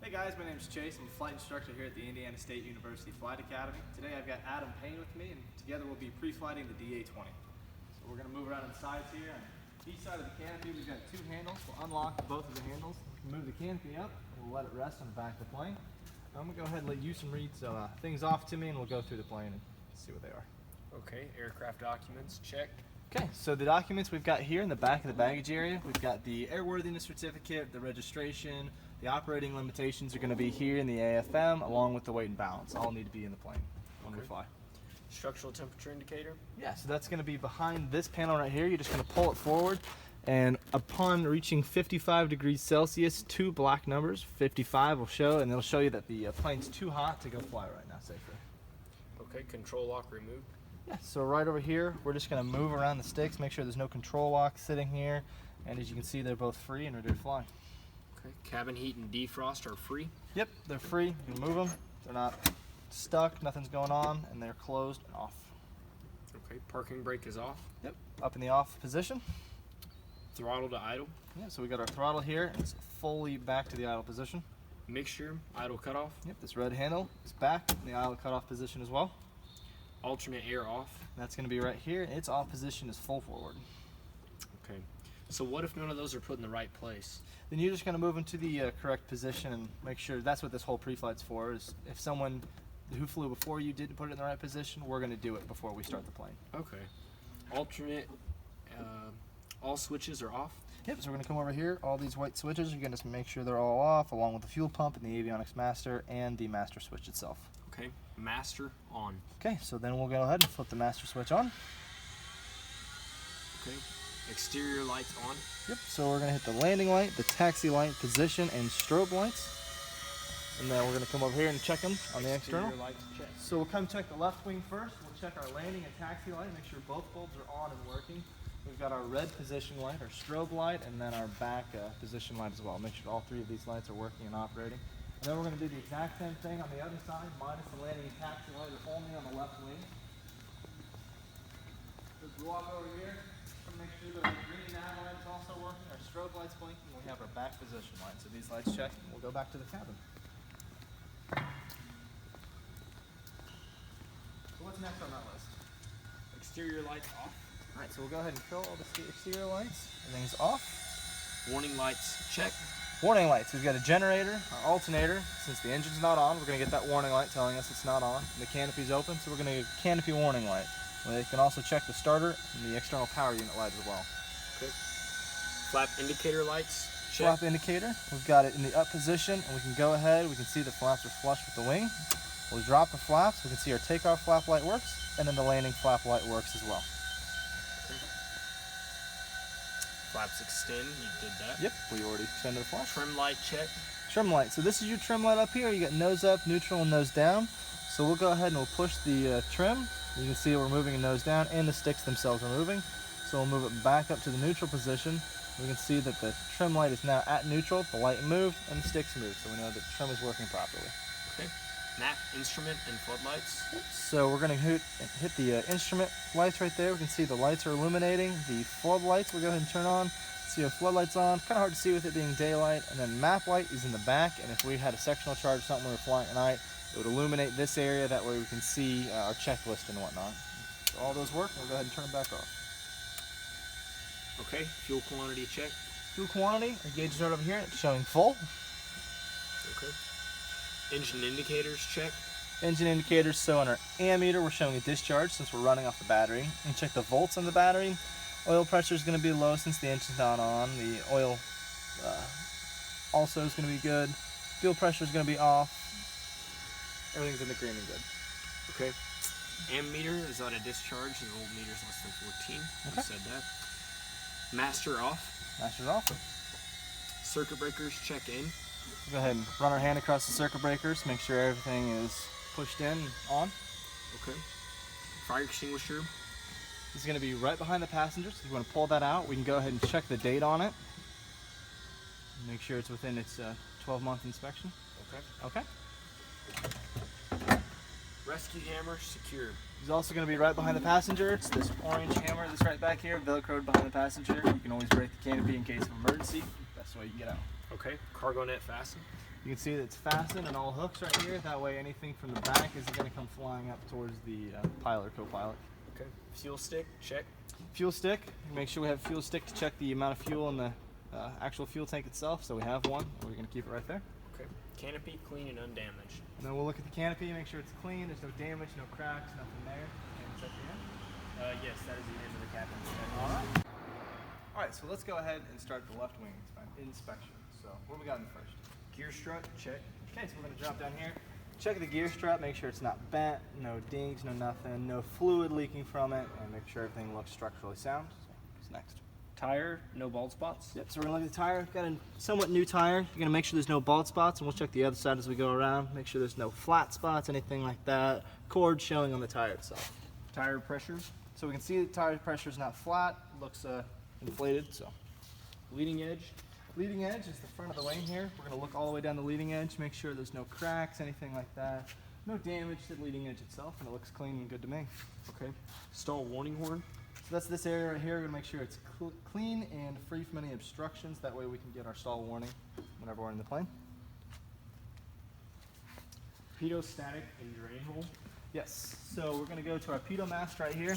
Hey guys, my name is Chase. I'm a flight instructor here at the Indiana State University Flight Academy. Today I've got Adam Payne with me, and together we'll be pre-flighting the DA-20. So we're going to move around on the sides here. On each side of the canopy we've got two handles. We'll unlock both of the handles, move the canopy up, and we'll let it rest on the back of the plane. I'm going to go ahead and let you read some things off to me, and we'll go through the plane and see what they are. Okay, aircraft documents, check. Okay, so the documents we've got here in the back of the baggage area, we've got the airworthiness certificate, the registration, the operating limitations are going to be here in the AFM, along with the weight and balance. All need to be in the plane when we fly. Structural temperature indicator? Yeah, so that's going to be behind this panel right here. You're just going to pull it forward, and upon reaching 55 degrees Celsius, two black numbers, 55 will show, and it'll show you that the plane's too hot to go fly right now safely. Okay, control lock removed. Yeah, so right over here, we're just going to move around the sticks, make sure there's no control lock sitting here, and as you can see, they're both free and ready to fly. Okay, cabin heat and defrost are free? Yep, they're free. You can move them. They're not stuck, nothing's going on, and they're closed and off. Okay, parking brake is off. Yep, up in the off position. Throttle to idle. Yeah, so we got our throttle here, and it's fully back to the idle position. Mixture, idle cutoff. Yep, this red handle is back in the idle cutoff position as well. Alternate air off. That's going to be right here. Its off position is full forward. Okay, so what if none of those are put in the right place? Then you're just going to move into the correct position and make sure that's what this whole pre-flight's for. Is if someone who flew before you didn't put it in the right position, we're going to do it before we start the plane. Okay. Alternate, all switches are off. Yep, so we're going to come over here. All these white switches, you're going to make sure they're all off, along with the fuel pump and the avionics master and the master switch itself. Okay, master on. Okay, so then we'll go ahead and flip the master switch on. Okay, exterior lights on. Yep, so we're going to hit the landing light, the taxi light, position, and strobe lights. And then we're going to come over here and check them on the external. Lights check. So we'll come check the left wing first. We'll check our landing and taxi light, make sure both bulbs are on and working. We've got our red position light, our strobe light, and then our back position light as well. Make sure all three of these lights are working and operating. And then we're going to do the exact same thing on the other side, minus the landing and taxi light are only on the left wing. As we walk over here, make sure that our green nav light is also working, our strobe light's blinking, and we have our back position light. So these lights check, and we'll go back to the cabin. So what's next on that list? Exterior lights off. Alright, so we'll go ahead and kill all the exterior lights. Everything's off. Warning lights check. Warning lights. We've got a generator, our alternator. Since the engine's not on, we're going to get that warning light telling us it's not on. And the canopy's open, so we're going to get a canopy warning light. We can also check the starter and the external power unit light as well. Okay. Flap indicator lights check. Flap indicator. We've got it in the up position, and we can go ahead. We can see the flaps are flush with the wing. We'll drop the flaps. We can see our takeoff flap light works, and then the landing flap light works as well. Flaps extend, you did that. Yep, we already extended the flap. Trim light check. Trim light. So this is your trim light up here. You got nose up, neutral, and nose down. So we'll go ahead and we'll push the trim. You can see we're moving a nose down, and the sticks themselves are moving. So we'll move it back up to the neutral position. We can see that the trim light is now at neutral, the light moved, and the sticks moved. So we know that the trim is working properly. Okay. Map, instrument, and floodlights. So we're going to hit the instrument lights right there. We can see the lights are illuminating. The floodlights we'll go ahead and turn on. See our floodlights on. Kind of hard to see with it being daylight. And then map light is in the back. And if we had a sectional charge or something we were flying at night, it would illuminate this area. That way we can see our checklist and whatnot. So all those work. We'll go ahead and turn them back off. Okay. Fuel quantity check. Fuel quantity. Our gauge is right over here. It's showing full. Okay. Engine indicators check. Engine indicators, so on our ammeter we're showing a discharge since we're running off the battery. And check the volts on the battery. Oil pressure is going to be low since the engine's not on. The oil also is going to be good. Fuel pressure is going to be off. Everything's in the green and good. Okay. Ammeter is on a discharge. The old meter's less than 14. Okay. You said that. Master off. Master's off. Circuit breakers check in. Go ahead and run our hand across the circuit breakers, make sure everything is pushed in and on. Okay. Fire extinguisher. It's going to be right behind the passengers. If you want to pull that out, we can go ahead and check the date on it. Make sure it's within its 12-month inspection. Okay. Okay. Rescue hammer secured. It's also going to be right behind the passenger. It's this orange hammer that's right back here, velcroed behind the passenger. You can always break the canopy in case of emergency. That's the way you can get out. Okay. Cargo net fastened. You can see that it's fastened and all hooks right here. That way anything from the back isn't going to come flying up towards the pilot or co-pilot. Okay. Fuel stick, check. Fuel stick, make sure we have a fuel stick to check the amount of fuel in the actual fuel tank itself. So we have one, we're going to keep it right there. Okay. Canopy, clean and undamaged. And then we'll look at the canopy, make sure it's clean, there's no damage, no cracks, nothing there. And it's at the end. Yes, that is the end of the cabin. Alright. Alright, so let's go ahead and start the left wing inspection. So what do we got in first? Gear strut, check. Okay, so we're going to drop down here. Check the gear strap, make sure it's not bent, no dings, no nothing, no fluid leaking from it, and make sure everything looks structurally sound. So what's next? Tire, no bald spots. Yep, so we're going to look at the tire. Got a somewhat new tire. You're going to make sure there's no bald spots, and we'll check the other side as we go around. Make sure there's no flat spots, anything like that. Cord showing on the tire itself. Tire pressure. So we can see the tire pressure is not flat, looks inflated. So Leading edge. leading edge is the front of the wing here. We're going to look all the way down the leading edge, make sure there's no cracks, anything like that. No damage to the leading edge itself, and it looks clean and good to me. Okay. Stall warning horn. So that's this area right here. We're going to make sure it's clean and free from any obstructions. That way we can get our stall warning whenever we're in the plane. Pitot static and drain hole. Yes, so we're going to go to our pitot mast right here.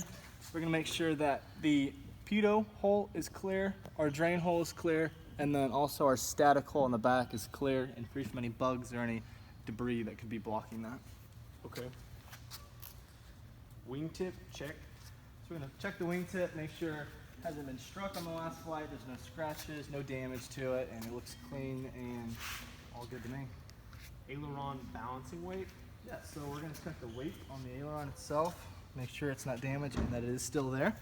We're going to make sure that the pitot hole is clear, our drain hole is clear, and then also our static hole in the back is clear and free from any bugs or any debris that could be blocking that. Okay. Wingtip, check. So we're going to check the wingtip, make sure it hasn't been struck on the last flight, there's no scratches, no damage to it, and it looks clean and all good to me. Aileron balancing weight. Yeah, so we're going to check the weight on the aileron itself, make sure it's not damaged and that it is still there.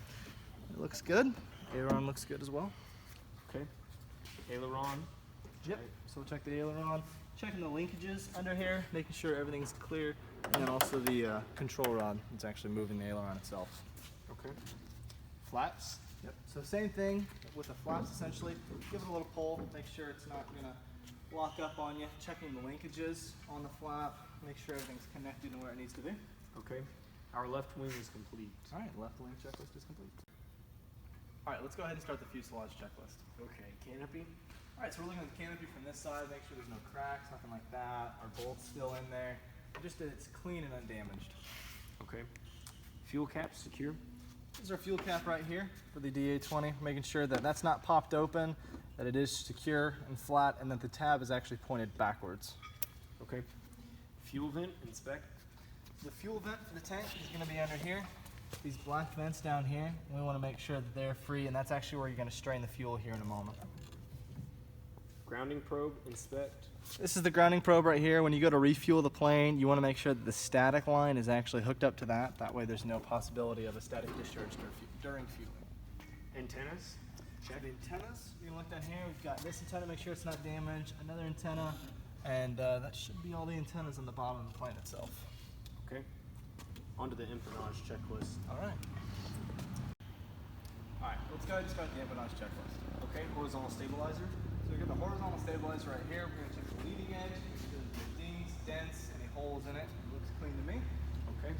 It looks good. Aileron looks good as well. Okay. Aileron. Yep, so we'll check the aileron, checking the linkages under here, making sure everything's clear, and then also the control rod is actually moving the aileron itself. Okay. Flaps. Yep, so same thing with the flaps essentially. Give it a little pull, make sure it's not going to lock up on you. Checking the linkages on the flap, make sure everything's connected and where it needs to be. Okay. Our left wing is complete. All right, left wing checklist is complete. All right, let's go ahead and start the fuselage checklist. Okay. Canopy. All right, so we're looking at the canopy from this side, make sure there's no cracks, nothing like that. Our bolt's still in there, just that it's clean and undamaged. Okay. Fuel cap secure. This is our fuel cap right here for the DA20, making sure that that's not popped open, that it is secure and flat, and that the tab is actually pointed backwards. Okay. Fuel vent inspect. The fuel vent for the tank is going to be under here. These black vents down here, we want to make sure that they're free, and that's actually where you're going to strain the fuel here in a moment. Grounding probe inspect. This is the grounding probe right here. When you go to refuel the plane, you want to make sure that the static line is actually hooked up to that. That way there's no possibility of a static discharge during fueling. Antennas. Check the antennas. You can look down here. We've got this antenna, make sure it's not damaged. Another antenna, and that should be all the antennas on the bottom of the plane itself. Okay. Onto the empennage checklist. All right. All right, let's go ahead and start the empennage checklist. Okay. Horizontal stabilizer. So we got the horizontal stabilizer right here. We're going to check the leading edge, make sure there's no dings, dents, any holes in it. It looks clean to me. Okay.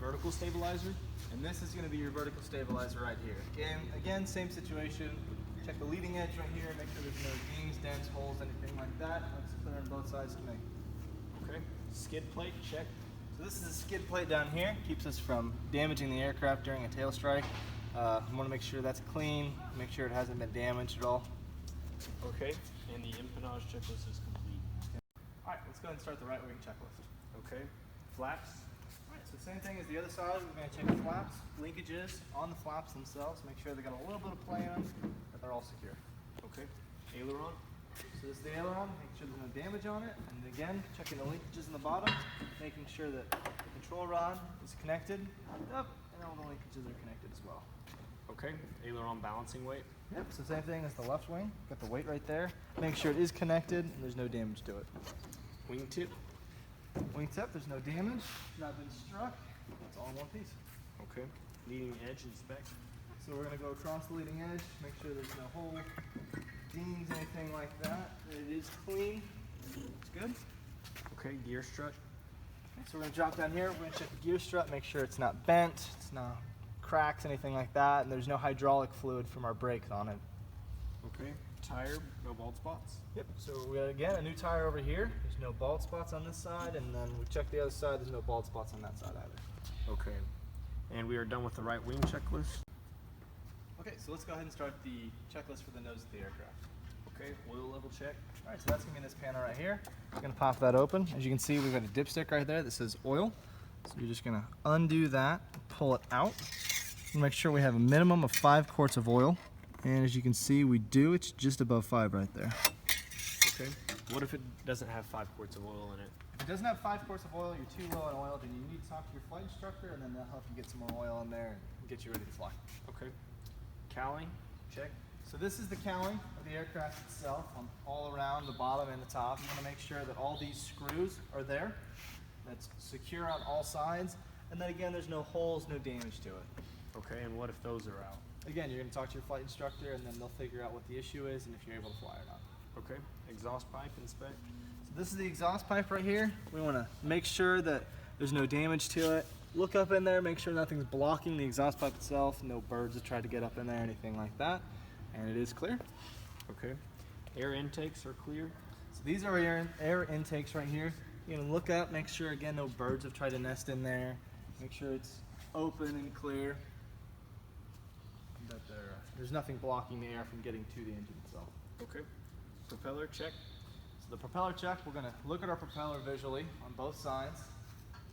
Vertical stabilizer. And this is going to be your vertical stabilizer right here. Again, same situation. Check the leading edge right here, make sure there's no dings, dents, holes, anything like that. Looks clear on both sides to me. Okay. Skid plate, check. So this is a skid plate down here. Keeps us from damaging the aircraft during a tail strike. We want to make sure that's clean, make sure it hasn't been damaged at all. Okay. And the empennage checklist is complete. All right, let's go ahead and start the right wing checklist. Okay. Flaps. All right, so same thing as the other side. We're going to check the flaps, linkages on the flaps themselves, make sure they got a little bit of play on them, that they're all secure. Okay. Aileron. So this is the aileron, making sure there's no damage on it, and again, checking the linkages in the bottom, making sure that the control rod is connected, up, and all the linkages are connected as well. Okay. Aileron balancing weight. Yep, so same thing as the left wing, got the weight right there, make sure it is connected and there's no damage to it. Wingtip. Wingtip, there's no damage, not been struck, it's all in one piece. Okay. Leading edge inspect. So we're going to go across the leading edge, make sure there's no hole, dings, anything like that. It is clean. It's good. Okay. Gear strut. Okay, so we're going to drop down here. We're going to check the gear strut, make sure it's not bent, it's not cracks, anything like that, and there's no hydraulic fluid from our brakes on it. Okay. Tire, no bald spots. Yep, so we got again a new tire over here. There's no bald spots on this side, and then we checked the other side, there's no bald spots on that side either. Okay. And we are done with the right wing checklist. Okay, so let's go ahead and start the checklist for the nose of the aircraft. Okay, oil level check. All right, so that's gonna be in this panel right here. We're gonna pop that open. As you can see, we've got a dipstick right there that says oil. So you're just gonna undo that, pull it out, and make sure we have a minimum of 5 quarts of oil. And as you can see, we do. It's just above 5 right there. Okay. What if it doesn't have 5 quarts of oil in it? If it doesn't have 5 quarts of oil, you're too low on oil, then you need to talk to your flight instructor, and then they'll help you get some more oil in there and get you ready to fly. Okay. Cowling, check. So this is the cowling of the aircraft itself, all around the bottom and the top. You want to make sure that all these screws are there. That's secure on all sides, and then again, there's no holes, no damage to it. Okay, and what if those are out? Again, you're going to talk to your flight instructor, and then they'll figure out what the issue is and if you're able to fly or not. Okay. Exhaust pipe, inspect. So this is the exhaust pipe right here. We want to make sure that there's no damage to it. Look up in there, make sure nothing's blocking the exhaust pipe itself, no birds have tried to get up in there, anything like that, and it is clear. Okay. Air intakes are clear. So these are air intakes right here. You're going to look up, make sure again no birds have tried to nest in there. Make sure it's open and clear. That there's nothing blocking the air from getting to the engine itself. Okay. Propeller check. So the propeller check, we're going to look at our propeller visually on both sides.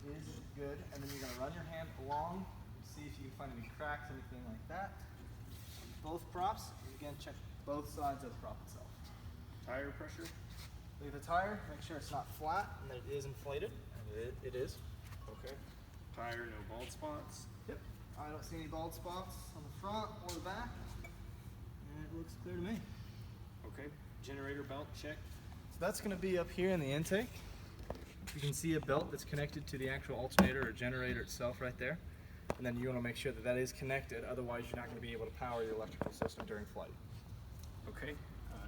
It is good, and then you're going to run your hand along and see if you can find any cracks, anything like that. Both props, and again check both sides of the prop itself. Tire pressure. Look at the tire, make sure it's not flat and that it is inflated, and it is. Okay. Tire, no bald spots. Yep, I don't see any bald spots on the front or the back, and it looks clear to me. Okay. Generator belt check. So that's going to be up here in the intake. You can see a belt that's connected to the actual alternator or generator itself right there. And then you want to make sure that that is connected, otherwise you're not going to be able to power your electrical system during flight. Okay.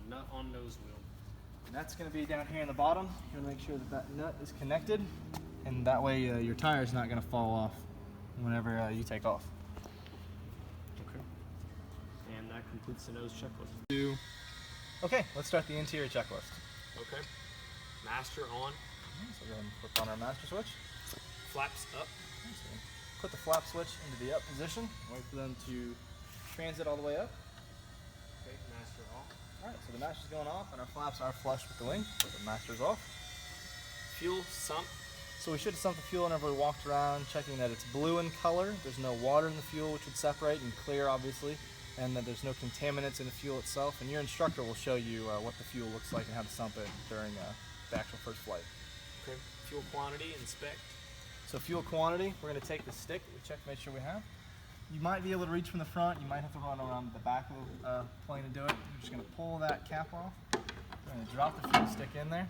Nut on nose wheel. And that's going to be down here in the bottom. You want to make sure that that nut is connected, and that way your tire is not going to fall off whenever you take off. Okay. And that completes the nose checklist. Okay, let's start the interior checklist. Okay. Master on. So go ahead and flip on our master switch. Flaps up. So put the flap switch into the up position. Wait for them to transit all the way up. Okay. Master off. Alright, so the master's going off and our flaps are flush with the wing, so the master's off. Fuel sump. So we should have sunk the fuel whenever we walked around, checking that it's blue in color, there's no water in the fuel which would separate, and clear obviously, and that there's no contaminants in the fuel itself, and your instructor will show you what the fuel looks like and how to sump it during the actual first flight. Okay. Fuel quantity, inspect. So fuel quantity, we're going to take the stick that we checked to make sure we have. You might be able to reach from the front, you might have to run around the back of the plane to do it. You're just going to pull that cap off, we're going to drop the fuel stick in there,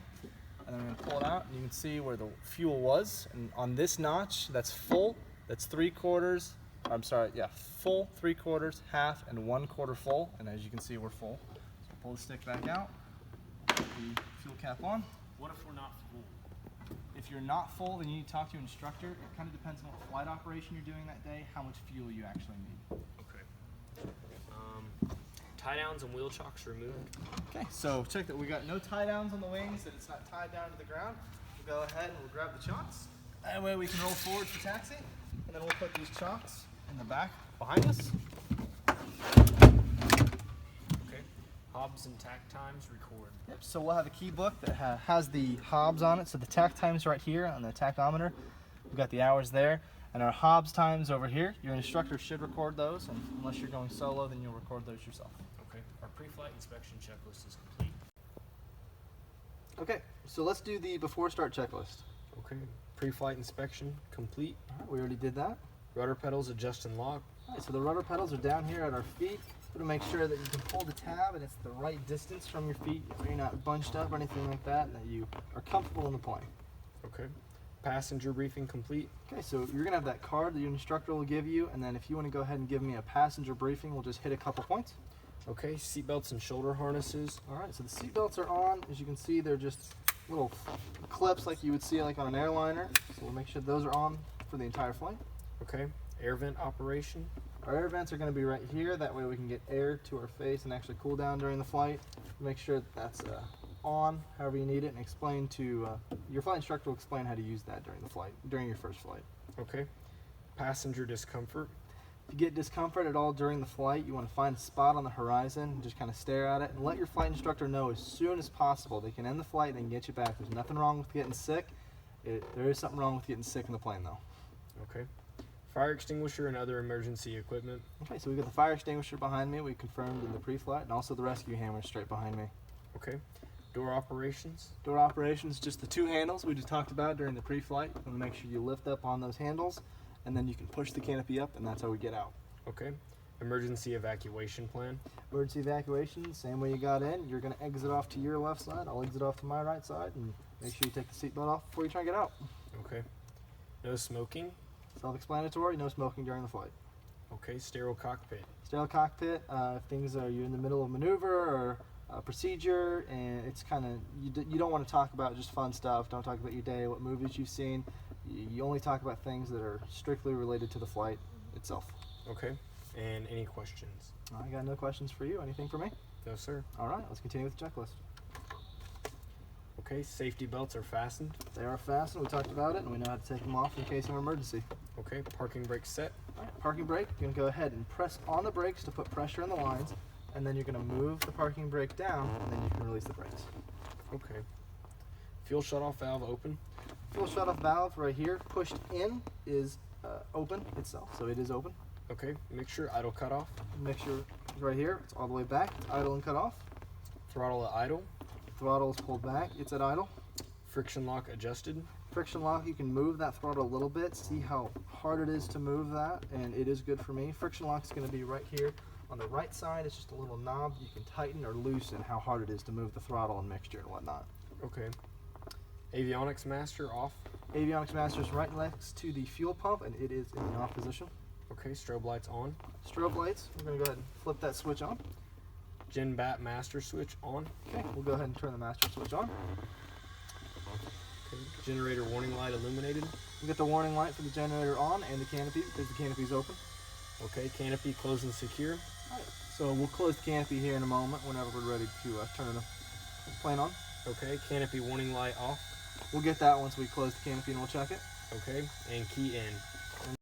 and then we're going to pull it out, and you can see where the fuel was. And on this notch, that's full, that's 3/4, I'm sorry, yeah, full, 3/4, half, and 1/4 full, and as you can see, we're full. So pull the stick back out, put the fuel cap on. What if we're not full? If you're not full, then you need to talk to your instructor. It kind of depends on what flight operation you're doing that day, how much fuel you actually need. Okay. Tie downs and wheel chocks removed. Okay, so check that we got no tie downs on the wings, that it's not tied down to the ground. We'll go ahead and we'll grab the chocks. That way we can roll forward for taxi, and then we'll put these chocks in the back behind us. Okay. Hobs and tack times record. Yep, so we'll have a key book that has the hobs on it. So the tack times right here on the tachometer. We've got the hours there. And our hobs times over here. Your instructor should record those, and unless you're going solo, then you'll record those yourself. Okay. Our pre-flight inspection checklist is complete. Okay, so let's do the before start checklist. Okay. Pre-flight inspection complete. All right, we already did that. Rudder pedals adjust and lock. All right, so the rudder pedals are down here at our feet. We're going to make sure that you can pull the tab and it's the right distance from your feet, so you're not bunched up or anything like that, and that you are comfortable in the plane. Okay. Passenger briefing complete. Okay, so you're going to have that card that your instructor will give you, and then if you want to go ahead and give me a passenger briefing, we'll just hit a couple points. Okay. Seatbelts and shoulder harnesses. All right, so the seatbelts are on. As you can see, they're just little clips like you would see like on an airliner. So we'll make sure those are on for the entire flight. Okay. Air vent operation. Our air vents are going to be right here. That way we can get air to our face and actually cool down during the flight. Make sure that that's on however you need it, and explain to your flight instructor will explain how to use that during the flight, during your first flight. Okay. Passenger discomfort. If you get discomfort at all during the flight, you want to find a spot on the horizon and just kind of stare at it and let your flight instructor know as soon as possible. They can end the flight and they can get you back. There's nothing wrong with getting sick. There is something wrong with getting sick in the plane though. Okay. Fire extinguisher and other emergency equipment. Okay, so we've got the fire extinguisher behind me, we confirmed in the pre-flight, and also the rescue hammer straight behind me. Okay. Door operations. Door operations, just the two handles we just talked about during the pre-flight. You want to make sure you lift up on those handles, and then you can push the canopy up, and that's how we get out. Okay. Emergency evacuation plan. Emergency evacuation, same way you got in. You're going to exit off to your left side, I'll exit off to my right side, and make sure you take the seatbelt off before you try and get out. Okay. No smoking. Self-explanatory, no smoking during the flight. Okay. Sterile cockpit. Sterile cockpit, if you're in the middle of maneuver or procedure, and it's kind of, you don't want to talk about just fun stuff. Don't talk about your day, what movies you've seen. You only talk about things that are strictly related to the flight itself. Okay. And any questions? I got no questions for you. Anything for me? No, sir. All right, let's continue with the checklist. Okay. Safety belts are fastened. They are fastened. We talked about it, and we know how to take them off in case of emergency. Okay. Parking brake set. All right, parking brake. You're going to go ahead and press on the brakes to put pressure in the lines, and then you're going to move the parking brake down, and then you can release the brakes. Okay. Fuel shutoff valve open. Fuel shutoff valve right here, pushed in, is open itself, so it is open. Okay. Make sure idle cutoff. Make sure right here, it's all the way back, it's idle and cut off. Throttle at idle. Throttle is pulled back, it's at idle. Friction lock adjusted. Friction lock, you can move that throttle a little bit, see how hard it is to move that, and it is good for me. Friction lock is going to be right here on the right side. It's just a little knob you can tighten or loosen how hard it is to move the throttle and mixture and whatnot. Okay. Avionics master off. Avionics master is right next to the fuel pump, and it is in the off position. Okay. Strobe lights on. Strobe lights, we're going to go ahead and flip that switch on. Gen bat master switch on. Okay, we'll go ahead and turn the master switch on. Okay. Generator warning light illuminated. We get the warning light for the generator on and the canopy because the canopy is open. Okay. Canopy closed and secure. Alright, so we'll close the canopy here in a moment whenever we're ready to turn the plane on. Okay. Canopy warning light off. We'll get that once we close the canopy and we'll check it. Okay. And key in.